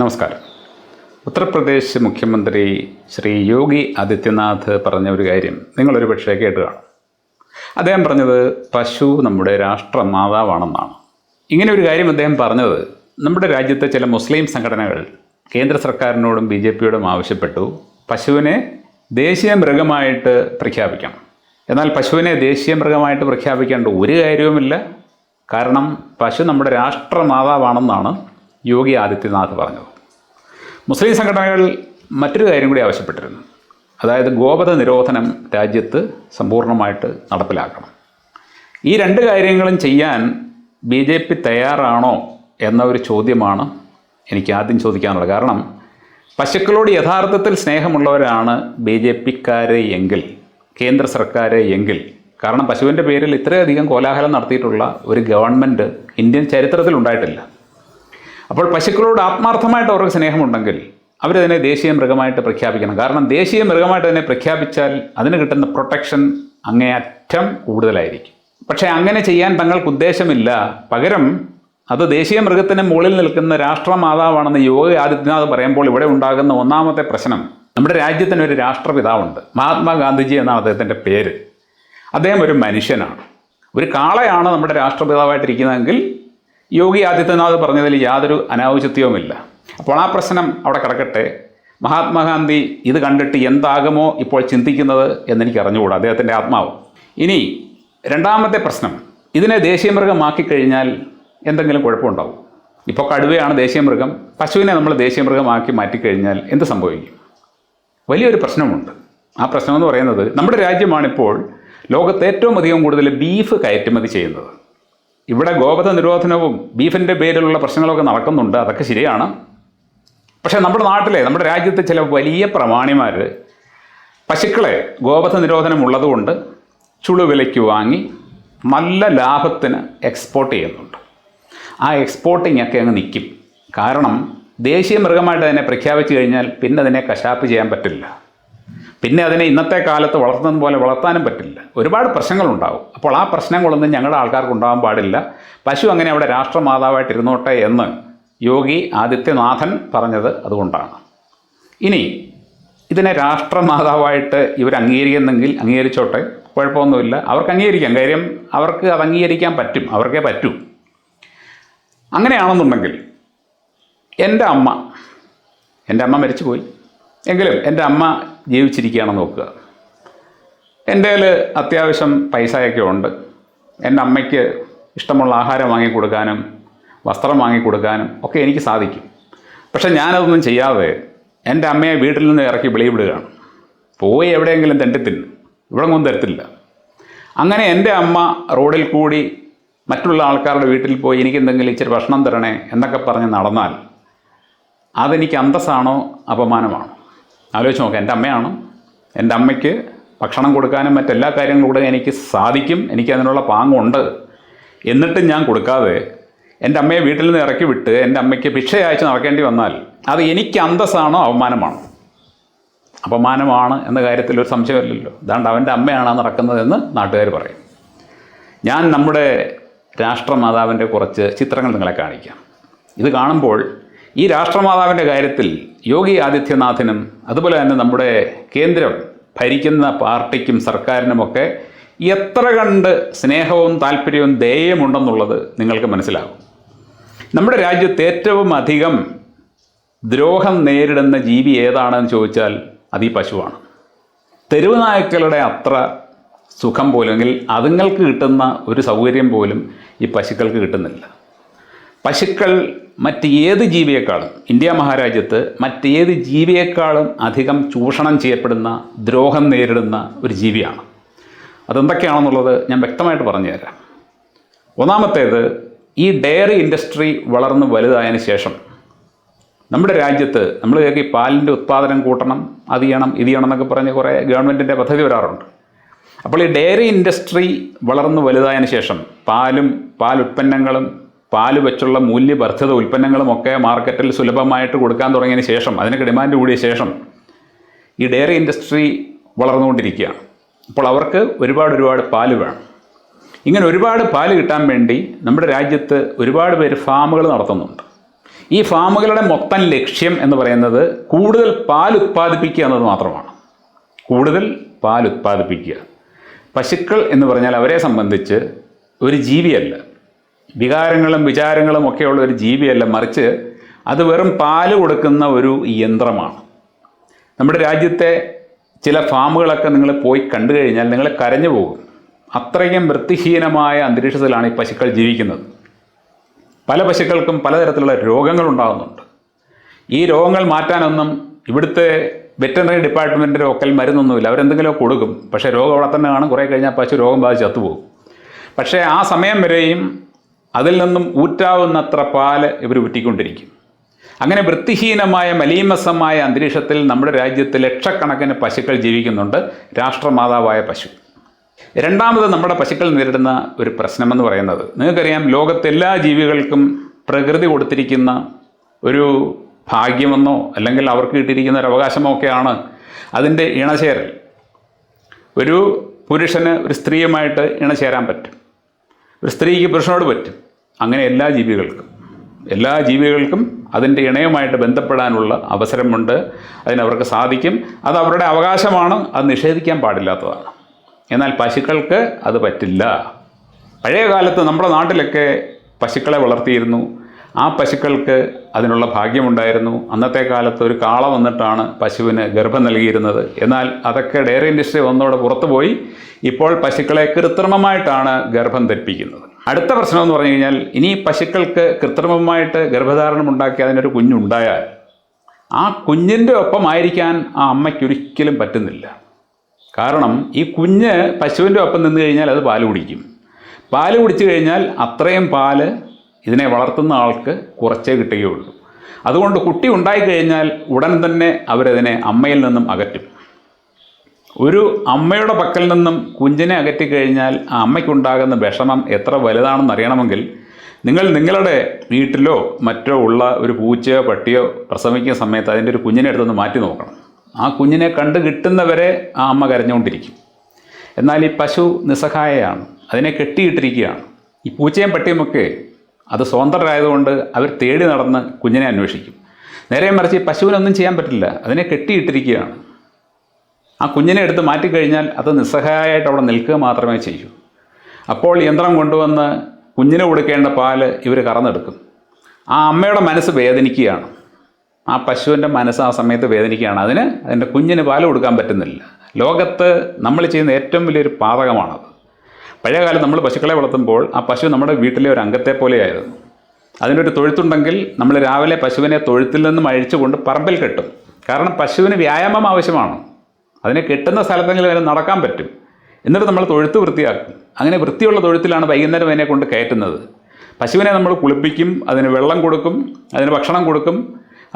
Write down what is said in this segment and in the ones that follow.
നമസ്കാരം. ഉത്തർപ്രദേശ് മുഖ്യമന്ത്രി ശ്രീ യോഗി ആദിത്യനാഥ് പറഞ്ഞ ഒരു കാര്യം നിങ്ങളൊരു പക്ഷേ കേട്ട് കാണും. അദ്ദേഹം പറഞ്ഞത് പശു നമ്മുടെ രാഷ്ട്രമാതാവാണെന്നാണ്. ഇങ്ങനെ ഒരു കാര്യം അദ്ദേഹം പറഞ്ഞത് നമ്മുടെ രാജ്യത്തെ ചില മുസ്ലിം സംഘടനകൾ കേന്ദ്ര സർക്കാരിനോടും BJPയോടും ആവശ്യപ്പെട്ടു പശുവിനെ ദേശീയ മൃഗമായിട്ട് പ്രഖ്യാപിക്കണം. എന്നാൽ പശുവിനെ ദേശീയ മൃഗമായിട്ട് പ്രഖ്യാപിക്കേണ്ട ഒരു കാര്യവുമില്ല. കാരണം പശു നമ്മുടെ രാഷ്ട്രമാതാവാണെന്നാണ് യോഗി ആദിത്യനാഥ് പറഞ്ഞത്. മുസ്ലിം സംഘടനകൾ മറ്റൊരു കാര്യം കൂടി ആവശ്യപ്പെട്ടിരുന്നു. അതായത് ഗോവധ നിരോധനം രാജ്യത്ത് സമ്പൂർണ്ണമായിട്ട് നടപ്പിലാക്കണം. ഈ രണ്ട് കാര്യങ്ങളും ചെയ്യാൻ BJP തയ്യാറാണോ എന്ന ഒരു ചോദ്യമാണ് എനിക്ക് ആദ്യം ചോദിക്കാനുള്ളത്. കാരണം പശുക്കളോട് യഥാർത്ഥത്തിൽ സ്നേഹമുള്ളവരാണ് BJPക്കാർ എങ്കിൽ, കേന്ദ്ര സർക്കാർ എങ്കിൽ, കാരണം പശുവിൻ്റെ പേരിൽ ഇത്രയധികം കോലാഹലം നടത്തിയിട്ടുള്ള ഒരു ഗവൺമെൻറ് ഇന്ത്യൻ ചരിത്രത്തിൽ ഉണ്ടായിട്ടില്ല. അപ്പോൾ പശുക്കളോട് ആത്മാർത്ഥമായിട്ട് അവർക്ക് സ്നേഹമുണ്ടെങ്കിൽ അവരതിനെ ദേശീയ മൃഗമായിട്ട് പ്രഖ്യാപിക്കണം. കാരണം ദേശീയ മൃഗമായിട്ട് തന്നെ പ്രഖ്യാപിച്ചാൽ അതിന് കിട്ടുന്ന പ്രൊട്ടക്ഷൻ അങ്ങേയറ്റം കൂടുതലായിരിക്കും. പക്ഷേ അങ്ങനെ ചെയ്യാൻ തങ്ങൾക്ക് ഉദ്ദേശമില്ല. പകരം അത് ദേശീയ മൃഗത്തിന് മുകളിൽ നിൽക്കുന്ന രാഷ്ട്രമാതാവാണെന്ന് യോഗി ആദിത്യനാഥ് പറയുമ്പോൾ ഇവിടെ ഉണ്ടാകുന്ന ഒന്നാമത്തെ പ്രശ്നം, നമ്മുടെ രാജ്യത്തിന് ഒരു രാഷ്ട്രപിതാവുണ്ട്. മഹാത്മാഗാന്ധിജി എന്നാണ് അദ്ദേഹത്തിൻ്റെ പേര്. അദ്ദേഹം ഒരു മനുഷ്യനാണ്. ഒരു കാളയാണ് നമ്മുടെ രാഷ്ട്രപിതാവായിട്ടിരിക്കുന്നതെങ്കിൽ യോഗി ആദിത്യനാഥ് പറഞ്ഞതിൽ യാതൊരു അനാവശ്യത്വവുമില്ല. അപ്പോൾ ആ പ്രശ്നം അവിടെ കിടക്കട്ടെ. മഹാത്മാഗാന്ധി ഇത് കണ്ടിട്ട് എന്താകുമോ ഇപ്പോൾ ചിന്തിക്കുന്നത് എന്നെനിക്ക് അറിഞ്ഞുകൂടാ, അദ്ദേഹത്തിൻ്റെ ആത്മാവ്. ഇനി രണ്ടാമത്തെ പ്രശ്നം, ഇതിനെ ദേശീയ മൃഗമാക്കി കഴിഞ്ഞാൽ എന്തെങ്കിലും കുഴപ്പമുണ്ടാവും. ഇപ്പോൾ കടുവയാണ് ദേശീയ മൃഗം, പശുവിനെ നമ്മൾ ദേശീയ മൃഗമാക്കി മാറ്റിക്കഴിഞ്ഞാൽ എന്ത് സംഭവിക്കും? വലിയൊരു പ്രശ്നമുണ്ട്. ആ പ്രശ്നമെന്ന് പറയുന്നത്, നമ്മുടെ രാജ്യമാണിപ്പോൾ ലോകത്ത് ഏറ്റവും അധികം കൂടുതൽ ബീഫ് കയറ്റുമതി ചെയ്യുന്നത്. ഇവിടെ ഗോവധ നിരോധനവും ബീഫിൻ്റെ പേരിലുള്ള പ്രശ്നങ്ങളൊക്കെ നടക്കുന്നുണ്ട്, അതൊക്കെ ശരിയാണ്. പക്ഷേ നമ്മുടെ രാജ്യത്തെ ചില വലിയ പ്രമാണിമാർ പശുക്കളെ ഗോവധ നിരോധനം ഉള്ളതുകൊണ്ട് ചുളുവിലയ്ക്ക് വാങ്ങി നല്ല ലാഭത്തിന് എക്സ്പോർട്ട് ചെയ്യുന്നുണ്ട്. ആ എക്സ്പോർട്ടിങ് ഒക്കെ അങ്ങ് നിൽക്കും. കാരണം ദേശീയ മൃഗമായിട്ട് അതിനെ പ്രഖ്യാപിച്ചു കഴിഞ്ഞാൽ പിന്നെ അതിനെ കശാപ്പ് ചെയ്യാൻ പറ്റില്ല. പിന്നെ അതിനെ ഇന്നത്തെ കാലത്ത് വളർത്തുന്നത് പോലെ വളർത്താനും പറ്റില്ല. ഒരുപാട് പ്രശ്നങ്ങളുണ്ടാകും. അപ്പോൾ ആ പ്രശ്നങ്ങളൊന്നും ഞങ്ങളുടെ ആൾക്കാർക്ക് ഉണ്ടാകാൻ പാടില്ല. പശു അങ്ങനെ അവിടെ രാഷ്ട്രമാതാവായിട്ടിരുന്നോട്ടെ എന്ന് യോഗി ആദിത്യനാഥൻ പറഞ്ഞത് അതുകൊണ്ടാണ്. ഇനി ഇതിനെ രാഷ്ട്രമാതാവായിട്ട് ഇവർ അംഗീകരിക്കുന്നെങ്കിൽ അംഗീകരിച്ചോട്ടെ, കുഴപ്പമൊന്നുമില്ല. അവർക്ക് അംഗീകരിക്കാം. കാര്യം അവർക്ക് അത് അംഗീകരിക്കാൻ പറ്റും, അവർക്കേ പറ്റൂ. അങ്ങനെയാണെന്നുണ്ടെങ്കിൽ എൻ്റെ അമ്മ മരിച്ചുപോയി, എങ്കിലും എൻ്റെ അമ്മ ജീവിച്ചിരിക്കുകയാണെന്ന് നോക്കുക. എൻ്റെ കയ്യിൽ അത്യാവശ്യം പൈസയൊക്കെ ഉണ്ട്. എൻ്റെ അമ്മയ്ക്ക് ഇഷ്ടമുള്ള ആഹാരം വാങ്ങിക്കൊടുക്കാനും വസ്ത്രം വാങ്ങിക്കൊടുക്കാനും ഒക്കെ എനിക്ക് സാധിക്കും. പക്ഷെ ഞാനതൊന്നും ചെയ്യാതെ എൻ്റെ അമ്മയെ വീട്ടിൽ നിന്ന് ഇറക്കി വെളിവിടുകയാണ്. പോയി എവിടെയെങ്കിലും തെണ്ടിത്തിന്ന്, ഇവിടെ ഒന്നും തരത്തില്ല. അങ്ങനെ എൻ്റെ അമ്മ റോഡിൽ കൂടി മറ്റുള്ള ആൾക്കാരുടെ വീട്ടിൽ പോയി എനിക്ക് എന്തെങ്കിലും ഇച്ചിരി ഭക്ഷണം തരണേ എന്നൊക്കെ പറഞ്ഞ് നടന്നാൽ അതെനിക്ക് അന്തസ്സാണോ അപമാനമാണോ? ആലോചിച്ച് നോക്കാം. എൻ്റെ അമ്മയാണ്. എൻ്റെ അമ്മയ്ക്ക് ഭക്ഷണം കൊടുക്കാനും മറ്റെല്ലാ കാര്യങ്ങളും കൂടെ എനിക്ക് സാധിക്കും, എനിക്കതിനുള്ള പാങ്ങുണ്ട്. എന്നിട്ടും ഞാൻ കൊടുക്കാതെ എൻ്റെ അമ്മയെ വീട്ടിൽ നിന്ന് ഇറക്കി വിട്ട് എൻ്റെ അമ്മയ്ക്ക് ഭിക്ഷ അയച്ച് നടക്കേണ്ടി വന്നാൽ അത് എനിക്ക് അന്തസ്സാണോ അപമാനമാണോ? അപമാനമാണ് എന്ന കാര്യത്തിൽ ഒരു സംശയമില്ലല്ലോ. അതാണ്ട് അവൻ്റെ അമ്മയാണ് നടക്കുന്നതെന്ന് നാട്ടുകാർ പറയും. ഞാൻ നമ്മുടെ രാഷ്ട്രമാതാവിൻ്റെ കുറച്ച് ചിത്രങ്ങൾ നിങ്ങളെ കാണിക്കാം. ഇത് കാണുമ്പോൾ ഈ രാഷ്ട്രമാതാവിൻ്റെ കാര്യത്തിൽ യോഗി ആദിത്യനാഥിനും അതുപോലെ തന്നെ നമ്മുടെ കേന്ദ്രം ഭരിക്കുന്ന പാർട്ടിക്കും സർക്കാരിനുമൊക്കെ എത്ര കണ്ട് സ്നേഹവും താല്പര്യവും ദയയുമുണ്ടെന്നുള്ളത് നിങ്ങൾക്ക് മനസ്സിലാകും. നമ്മുടെ രാജ്യത്ത് ഏറ്റവും അധികം ദ്രോഹം നേരിടുന്ന ജീവി ഏതാണെന്ന് ചോദിച്ചാൽ അത് ഈ പശുവാണ്. തെരുവ് നായ്ക്കളുടെ അത്ര സുഖം പോലും, അല്ലെങ്കിൽ അതുങ്ങൾക്ക് കിട്ടുന്ന ഒരു സൗകര്യം പോലും ഈ പശുക്കൾക്ക് കിട്ടുന്നില്ല. പശുക്കൾ മറ്റേത് ജീവിയേക്കാളും, ഇന്ത്യ മഹാരാജ്യത്ത് മറ്റേത് ജീവിയേക്കാളും അധികം ചൂഷണം ചെയ്യപ്പെടുന്ന, ദ്രോഹം നേരിടുന്ന ഒരു ജീവിയാണ്. അതെന്തൊക്കെയാണെന്നുള്ളത് ഞാൻ വ്യക്തമായിട്ട് പറഞ്ഞുതരാം. ഒന്നാമത്തേത്, ഈ ഡയറി ഇൻഡസ്ട്രി വളർന്ന് വലുതായതിനു ശേഷം നമ്മുടെ രാജ്യത്ത് നമ്മൾ ഈ പാലിൻ്റെ ഉത്പാദനം കൂട്ടണം, അത് ചെയ്യണം ഇത് ചെയ്യണം എന്നൊക്കെ പറഞ്ഞ് കുറേ ഗവൺമെൻറ്റിൻ്റെ പദ്ധതി വരാറുണ്ട്. അപ്പോൾ ഈ ഡയറി ഇൻഡസ്ട്രി വളർന്ന് വലുതായതിനു ശേഷം പാലുൽപ്പന്നങ്ങളും പാല് വെച്ചുള്ള മൂല്യവർദ്ധിത ഉൽപ്പന്നങ്ങളുമൊക്കെ മാർക്കറ്റിൽ സുലഭമായിട്ട് കൊടുക്കാൻ തുടങ്ങിയതിന് ശേഷം, അതിനൊക്കെ ഡിമാൻഡ് കൂടിയ ശേഷം ഈ ഡയറി ഇൻഡസ്ട്രി വളർന്നുകൊണ്ടിരിക്കുകയാണ്. അപ്പോൾ അവർക്ക് ഒരുപാട് പാല് വേണം. ഇങ്ങനെ ഒരുപാട് പാല് കിട്ടാൻ വേണ്ടി നമ്മുടെ രാജ്യത്ത് ഒരുപാട് പേര് ഫാമുകൾ നടത്തുന്നുണ്ട്. ഈ ഫാമുകളുടെ മൊത്തം ലക്ഷ്യം എന്ന് പറയുന്നത് കൂടുതൽ പാൽ ഉത്പാദിപ്പിക്കുക എന്നത് മാത്രമാണ്. കൂടുതൽ പാൽ ഉത്പാദിപ്പിക്കുക. പശുക്കൾ എന്ന് പറഞ്ഞാൽ അവരെ സംബന്ധിച്ച് ഒരു ജീവിയല്ല, വികാരങ്ങളും വിചാരങ്ങളും ഒക്കെയുള്ള ഒരു ജീവിയല്ല, മറിച്ച് അത് വെറും പാല് കൊടുക്കുന്ന ഒരു യന്ത്രമാണ്. നമ്മുടെ രാജ്യത്തെ ചില ഫാമുകളൊക്കെ നിങ്ങൾ പോയി കണ്ടു കഴിഞ്ഞാൽ നിങ്ങൾ കരഞ്ഞു പോകും. അത്രയും വൃത്തിഹീനമായ അന്തരീക്ഷത്തിലാണ് ഈ പശുക്കൾ ജീവിക്കുന്നത്. പല പശുക്കൾക്കും പലതരത്തിലുള്ള രോഗങ്ങളുണ്ടാകുന്നുണ്ട്. ഈ രോഗങ്ങൾ മാറ്റാനൊന്നും ഇവിടുത്തെ വെറ്ററിനറി ഡിപ്പാർട്ട്മെൻറ്റിൻ്റെ ഒക്കെ മരുന്നൊന്നുമില്ല. അവരെന്തെങ്കിലും കൊടുക്കും, പക്ഷേ രോഗം അവിടെ തന്നെ കാണും. കുറേ കഴിഞ്ഞാൽ പശു രോഗം ബാധിച്ച് ചത്തുപോകും. പക്ഷേ ആ സമയം വരെയും അതിൽ നിന്നും ഊറ്റാവുന്നത്ര പാല് ഇവർ ഊറ്റിക്കൊണ്ടിരിക്കും. അങ്ങനെ വൃത്തിഹീനമായ മലീമസമായ അന്തരീക്ഷത്തിൽ നമ്മുടെ രാജ്യത്ത് ലക്ഷക്കണക്കിന് പശുക്കൾ ജീവിക്കുന്നുണ്ട്, രാഷ്ട്രമാതാവായ പശു. രണ്ടാമത് നമ്മുടെ പശുക്കൾ നേരിടുന്ന ഒരു പ്രശ്നമെന്ന് പറയുന്നത്, നിങ്ങൾക്കറിയാം, ലോകത്തെല്ലാ ജീവികൾക്കും പ്രകൃതി കൊടുത്തിരിക്കുന്ന ഒരു ഭാഗ്യമെന്നോ അല്ലെങ്കിൽ അവർക്ക് കിട്ടിയിരിക്കുന്ന ഒരു അവകാശമോ ഒക്കെയാണ് അതിൻ്റെ ഇണചേരൽ. ഒരു പുരുഷന് ഒരു സ്ത്രീയുമായിട്ട് ഇണചേരാൻ പറ്റും, ഒരു സ്ത്രീക്ക് പുരുഷനോട് പറ്റും. അങ്ങനെ എല്ലാ ജീവികൾക്കും അതിൻ്റെ ഇണയുമായിട്ട് ബന്ധപ്പെടാനുള്ള അവസരമുണ്ട്, അതിനവർക്ക് സാധിക്കും. അത് അവരുടെ അവകാശമാണ്, അത് നിഷേധിക്കാൻ പാടില്ലാത്തതാണ്. എന്നാൽ പശുക്കൾക്ക് അത് പറ്റില്ല. പഴയ കാലത്ത് നമ്മുടെ നാട്ടിലൊക്കെ പശുക്കളെ വളർത്തിയിരുന്നു. ആ പശുക്കൾക്ക് അതിനുള്ള ഭാഗ്യമുണ്ടായിരുന്നു. അന്നത്തെ കാലത്ത് ഒരു കാള വന്നിട്ടാണ് പശുവിന് ഗർഭം നൽകിയിരുന്നത്. എന്നാൽ അതൊക്കെ ഡയറി ഇൻഡസ്ട്രി വന്നതോടെ പുറത്തു പോയി. ഇപ്പോൾ പശുക്കളെ കൃത്രിമമായിട്ടാണ് ഗർഭം ധരിപ്പിക്കുന്നത്. അടുത്ത പ്രശ്നമെന്ന് പറഞ്ഞു കഴിഞ്ഞാൽ, ഇനി പശുക്കൾക്ക് കൃത്രിമമായിട്ട് ഗർഭധാരണം ഉണ്ടാക്കി അതിനൊരു കുഞ്ഞുണ്ടായാൽ ആ കുഞ്ഞിൻ്റെ ഒപ്പമായിരിക്കാൻ ആ അമ്മയ്ക്കൊരിക്കലും പറ്റുന്നില്ല. കാരണം ഈ കുഞ്ഞ് പശുവിൻ്റെ ഒപ്പം നിന്ന് കഴിഞ്ഞാൽ അത് പാല് കുടിക്കും. പാല് കുടിച്ചു കഴിഞ്ഞാൽ അത്രയും പാല് ഇതിനെ വളർത്തുന്ന ആൾക്ക് കുറച്ചേ കിട്ടുകയുള്ളൂ. അതുകൊണ്ട് കുട്ടി ഉണ്ടായിക്കഴിഞ്ഞാൽ ഉടൻ തന്നെ അവരതിനെ അമ്മയിൽ നിന്നും അകറ്റും. ഒരു അമ്മയുടെ പക്കൽ നിന്നും കുഞ്ഞിനെ അകറ്റിക്കഴിഞ്ഞാൽ ആ അമ്മയ്ക്കുണ്ടാകുന്ന വിഷമം എത്ര വലുതാണെന്ന് അറിയണമെങ്കിൽ നിങ്ങൾ നിങ്ങളുടെ വീട്ടിലോ മറ്റോ ഉള്ള ഒരു പൂച്ചയോ പട്ടിയോ പ്രസവിക്കുന്ന സമയത്ത് അതിൻ്റെ ഒരു കുഞ്ഞിനെ എടുത്തൊന്ന് മാറ്റി നോക്കണം. ആ കുഞ്ഞിനെ കണ്ടു കിട്ടുന്നവരെ ആ അമ്മ കരഞ്ഞുകൊണ്ടിരിക്കും. എന്നാൽ ഈ പശു നിസ്സഹായയാണ്, അതിനെ കെട്ടിയിട്ടിരിക്കുകയാണ്. ഈ പൂച്ചയും പട്ടിയുമൊക്കെ അത് സ്വതന്ത്രരായതുകൊണ്ട് അവർ തേടി നടന്ന് കുഞ്ഞിനെ അന്വേഷിക്കും. നേരെ മറിച്ച് ഈ പശുവിനൊന്നും ചെയ്യാൻ പറ്റില്ല, അതിനെ കെട്ടിയിട്ടിരിക്കുകയാണ്. ആ കുഞ്ഞിനെ എടുത്ത് മാറ്റിക്കഴിഞ്ഞാൽ അത് നിസ്സഹായമായിട്ട് അവിടെ നിൽക്കുക മാത്രമേ ചെയ്യൂ. അപ്പോൾ യന്ത്രം കൊണ്ടുവന്ന് കുഞ്ഞിന് കൊടുക്കേണ്ട പാല് ഇവർ കറന്നെടുക്കും. ആ അമ്മയുടെ മനസ്സ് വേദനിക്കുകയാണ്, ആ പശുവിൻ്റെ മനസ്സ് ആ സമയത്ത് വേദനിക്കുകയാണ്. അതിൻ്റെ കുഞ്ഞിന് പാല് കൊടുക്കാൻ പറ്റുന്നില്ല. ലോകത്ത് നമ്മൾ ചെയ്യുന്ന ഏറ്റവും വലിയൊരു പാതകമാണത്. പഴയകാലം നമ്മൾ പശുക്കളെ വളർത്തുമ്പോൾ ആ പശു നമ്മുടെ വീട്ടിലെ ഒരു അംഗത്തെ പോലെയായിരുന്നു. അതിനൊരു തൊഴുത്തുണ്ടെങ്കിൽ നമ്മൾ രാവിലെ പശുവിനെ തൊഴുത്തിൽ നിന്നും അഴിച്ചുകൊണ്ട് പറമ്പിൽ കെട്ടും. കാരണം പശുവിന് വ്യായാമം ആവശ്യമാണ്. അതിനെ കെട്ടുന്ന സ്ഥലത്തെങ്കിലും അതിന് നടക്കാൻ പറ്റും. എന്നിട്ട് നമ്മൾ തൊഴുത്ത് വൃത്തിയാക്കും. അങ്ങനെ വൃത്തിയുള്ള തൊഴുത്തിലാണ് വൈകുന്നേരം അതിനെ കൊണ്ട് കയറ്റുന്നത്. പശുവിനെ നമ്മൾ കുളിപ്പിക്കും, അതിന് വെള്ളം കൊടുക്കും, അതിന് ഭക്ഷണം കൊടുക്കും.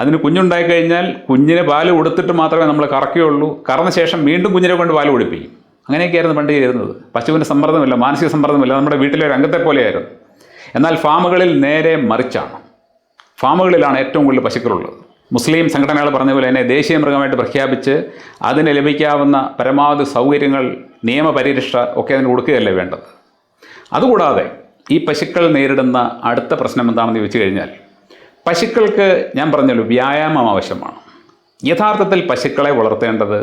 അതിന് കുഞ്ഞുണ്ടായിക്കഴിഞ്ഞാൽ കുഞ്ഞിന് പാല് കൊടുത്തിട്ട് മാത്രമേ നമ്മൾ കറക്കുകയുള്ളൂ. കറന്ന ശേഷം വീണ്ടും കുഞ്ഞിനെ കൊണ്ട് പാല് കുടിപ്പിക്കും. അങ്ങനെയൊക്കെയായിരുന്നു പണ്ട് ചെയ്യുന്നത്. പശുവിന് സമ്മർദ്ദമില്ല, മാനസിക സമ്മർദ്ദമില്ല, നമ്മുടെ വീട്ടിലെ ഒരു അംഗത്തെ പോലെയായിരുന്നു. എന്നാൽ ഫാമുകളിൽ നേരെ മറിച്ചാണ്. ഫാമുകളിലാണ് ഏറ്റവും കൂടുതൽ പശുക്കളുള്ളത്. മുസ്ലിം സംഘടനകൾ പറഞ്ഞ പോലെ തന്നെ ദേശീയ മൃഗമായിട്ട് പ്രഖ്യാപിച്ച് അതിന് ലഭിക്കാവുന്ന പരമാവധി സൗകര്യങ്ങൾ, നിയമപരിരക്ഷ ഒക്കെ അതിന് കൊടുക്കുകയല്ലേ വേണ്ടത്. അതുകൂടാതെ ഈ പശുക്കൾ നേരിടുന്ന അടുത്ത പ്രശ്നം എന്താണെന്ന് ചോദിച്ചു കഴിഞ്ഞാൽ, പശുക്കൾക്ക് ഞാൻ പറഞ്ഞല്ലോ വ്യായാമം ആവശ്യമാണ്. യഥാർത്ഥത്തിൽ പശുക്കളെ വളർത്തേണ്ടത്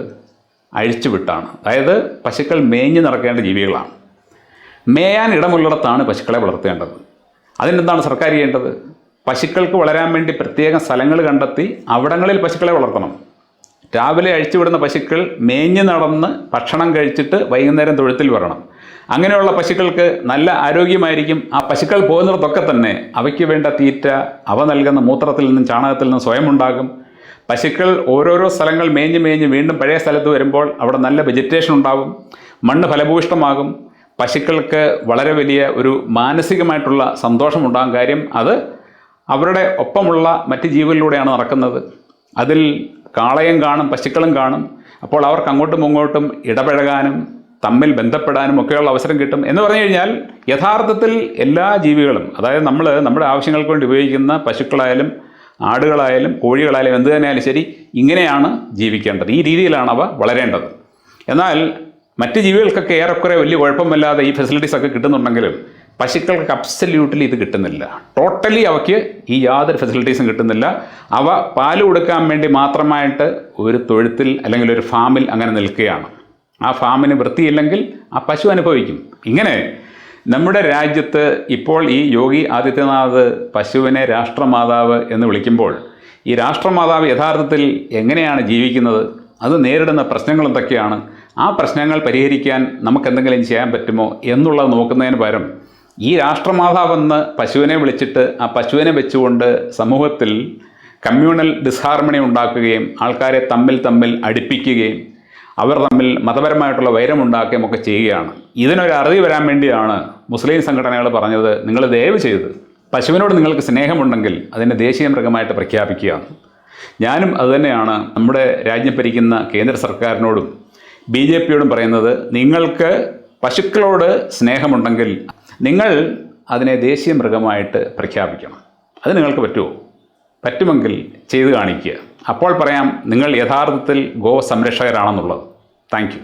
അഴിച്ചുവിട്ടാണ്. അതായത് പശുക്കൾ മേഞ്ഞു നടക്കേണ്ട ജീവികളാണ്. മേയാൻ ഇടമുള്ളിടത്താണ് പശുക്കളെ വളർത്തേണ്ടത്. അതിനെന്താണ് സർക്കാർ ചെയ്യേണ്ടത്? പശുക്കൾക്ക് വളരാൻ വേണ്ടി പ്രത്യേകം സ്ഥലങ്ങൾ കണ്ടെത്തി അവിടങ്ങളിൽ പശുക്കളെ വളർത്തണം. രാവിലെ അഴിച്ചുവിടുന്ന പശുക്കൾ മേഞ്ഞു നടന്ന് ഭക്ഷണം കഴിച്ചിട്ട് വൈകുന്നേരം തൊഴുത്തിൽ വരണം. അങ്ങനെയുള്ള പശുക്കൾക്ക് നല്ല ആരോഗ്യമായിരിക്കും. ആ പശുക്കൾ പോകുന്നിടത്തൊക്കെ തന്നെ അവയ്ക്ക് വേണ്ട തീറ്റ അവ നൽകുന്ന മൂത്രത്തിൽ നിന്നും ചാണകത്തിൽ നിന്നും സ്വയം ഉണ്ടാകും. പശുക്കൾ ഓരോരോ സ്ഥലങ്ങൾ മേഞ്ഞ് വീണ്ടും പഴയ സ്ഥലത്ത് വരുമ്പോൾ അവിടെ നല്ല വെജിറ്റേഷൻ ഉണ്ടാകും, മണ്ണ് ഫലഭൂയിഷ്ടമാകും. പശുക്കൾക്ക് വളരെ വലിയ ഒരു മാനസികമായിട്ടുള്ള സന്തോഷമുണ്ടാകും. കാര്യം അത് അവരുടെ ഒപ്പമുള്ള മറ്റ് ജീവികളിലൂടെയാണ് നടക്കുന്നത്. അതിൽ കാളയും കാണും, പശുക്കളും കാണും. അപ്പോൾ അവർക്ക് അങ്ങോട്ടും ഇങ്ങോട്ടും ഇടപഴകാനും തമ്മിൽ ബന്ധപ്പെടാനും ഒക്കെയുള്ള അവസരം കിട്ടും. എന്ന് പറഞ്ഞു കഴിഞ്ഞാൽ യഥാർത്ഥത്തിൽ എല്ലാ ജീവികളും, അതായത് നമ്മൾ നമ്മുടെ ആവശ്യങ്ങൾക്ക് വേണ്ടി ഉപയോഗിക്കുന്ന പശുക്കളായാലും ആടുകളായാലും കോഴികളായാലും എന്ത് തന്നെയായാലും ശരി, ഇങ്ങനെയാണ് ജീവിക്കേണ്ടത്. ഈ രീതിയിലാണ് അവ വളരേണ്ടത്. എന്നാൽ മറ്റ് ജീവികൾക്കൊക്കെ ഏറെക്കുറെ വലിയ കുഴപ്പമില്ലാതെ ഈ ഫെസിലിറ്റീസൊക്കെ കിട്ടുന്നുണ്ടെങ്കിലും പശുക്കൾക്ക് അബ്സല്യൂട്ട്ലി ഇത് കിട്ടുന്നില്ല. ടോട്ടലി അവയ്ക്ക് ഈ യാതൊരു ഫെസിലിറ്റീസും കിട്ടുന്നില്ല. അവ പാല് കൊടുക്കാൻ വേണ്ടി മാത്രമായിട്ട് ഒരു തൊഴുത്തിൽ അല്ലെങ്കിൽ ഒരു ഫാമിൽ അങ്ങനെ നിൽക്കുകയാണ്. ആ ഫാമിന് വൃത്തിയില്ലെങ്കിൽ ആ പശു അനുഭവിക്കും. ഇങ്ങനെ നമ്മുടെ രാജ്യത്ത് ഇപ്പോൾ ഈ യോഗി ആദിത്യനാഥ് പശുവിനെ രാഷ്ട്രമാതാവ് എന്ന് വിളിക്കുമ്പോൾ ഈ രാഷ്ട്രമാതാവ് യഥാർത്ഥത്തിൽ എങ്ങനെയാണ് ജീവിക്കുന്നത്, അത് നേരിടുന്ന പ്രശ്നങ്ങൾ എന്തൊക്കെയാണ്, ആ പ്രശ്നങ്ങൾ പരിഹരിക്കാൻ നമുക്കെന്തെങ്കിലും ചെയ്യാൻ പറ്റുമോ എന്നുള്ളത് നോക്കുന്നതിന് പകരം ഈ രാഷ്ട്രമാതാവെന്ന് പശുവിനെ വിളിച്ചിട്ട് ആ പശുവിനെ വെച്ചുകൊണ്ട് സമൂഹത്തിൽ കമ്മ്യൂണൽ ഡിസ്ഹാർമണി ഉണ്ടാക്കുകയും ആൾക്കാരെ തമ്മിൽ അടുപ്പിക്കുകയും അവർ തമ്മിൽ മതപരമായിട്ടുള്ള വൈരമുണ്ടാക്കുകയും ഒക്കെ ചെയ്യുകയാണ്. ഇതിനൊരു അറിവ് വരാൻ വേണ്ടിയാണ് മുസ്ലിം സംഘടനകൾ പറഞ്ഞത്, നിങ്ങൾ ദയവ് ചെയ്ത് പശുവിനോട് നിങ്ങൾക്ക് സ്നേഹമുണ്ടെങ്കിൽ അതിനെ ദേശീയ മൃഗമായിട്ട് പ്രഖ്യാപിക്കുകയാണ്. ഞാനും അതുതന്നെയാണ് നമ്മുടെ രാജ്യം ഭരിക്കുന്ന കേന്ദ്ര സർക്കാരിനോടും BJPയോടും പറയുന്നത്. നിങ്ങൾക്ക് പശുക്കളോട് സ്നേഹമുണ്ടെങ്കിൽ നിങ്ങൾ അതിനെ ദേശീയ മൃഗമായിട്ട് പ്രഖ്യാപിക്കണം. അത് നിങ്ങൾക്ക് പറ്റുമോ? പറ്റുമെങ്കിൽ ചെയ്തു കാണിക്കുക. അപ്പോൾ പറയാം നിങ്ങൾ യഥാർത്ഥത്തിൽ ഗോ സംരക്ഷകരാണെന്നുള്ളത്. Thank you.